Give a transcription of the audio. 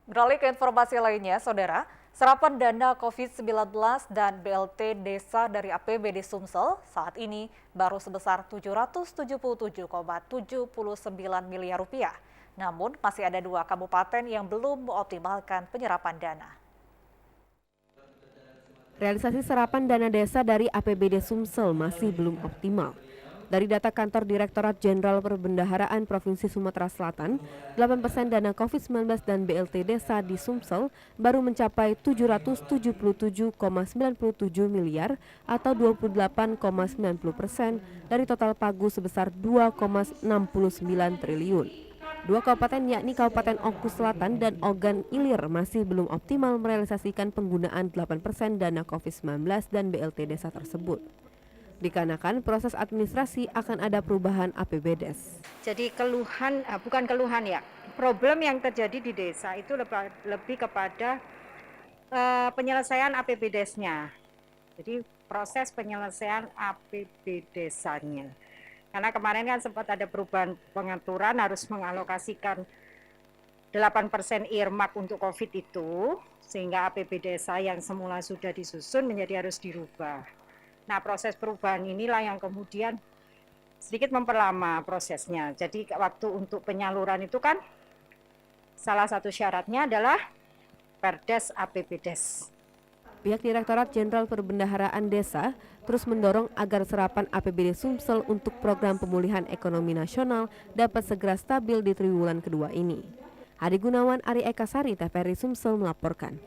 Beralih ke informasi lainnya, Saudara, serapan dana COVID-19 dan BLT Desa dari APBD Sumsel saat ini baru sebesar Rp777,79 miliar. Namun, masih ada 2 kabupaten yang belum mengoptimalkan penyerapan dana. Realisasi serapan dana desa dari APBD Sumsel masih belum optimal. Dari data kantor Direktorat Jenderal Perbendaharaan Provinsi Sumatera Selatan, 8% dana COVID-19 dan BLT Desa di Sumsel baru mencapai Rp777,97 miliar atau 28,90% dari total pagu sebesar Rp2,69 triliun. Dua kabupaten yakni Kabupaten Oku Selatan dan Ogan Ilir masih belum optimal merealisasikan penggunaan 8% dana COVID-19 dan BLT Desa tersebut. Dikarenakan proses administrasi akan ada perubahan APBDes. Jadi bukan keluhan ya, problem yang terjadi di desa itu lebih kepada penyelesaian APBDes-nya. Jadi proses penyelesaian APBDes-nya. Karena kemarin kan sempat ada perubahan pengaturan harus mengalokasikan 8% earmark untuk COVID itu, sehingga APBD desa yang semula sudah disusun menjadi harus dirubah. Nah, proses perubahan inilah yang kemudian sedikit memperlama prosesnya. Jadi waktu untuk penyaluran itu kan salah satu syaratnya adalah Perdes APBDes. Pihak Direktorat Jenderal Perbendaharaan Desa terus mendorong agar serapan APBD Sumsel untuk program pemulihan ekonomi nasional dapat segera stabil di triwulan kedua ini. Hadi Gunawan, Ari Ekasari, TVRI Sumsel melaporkan.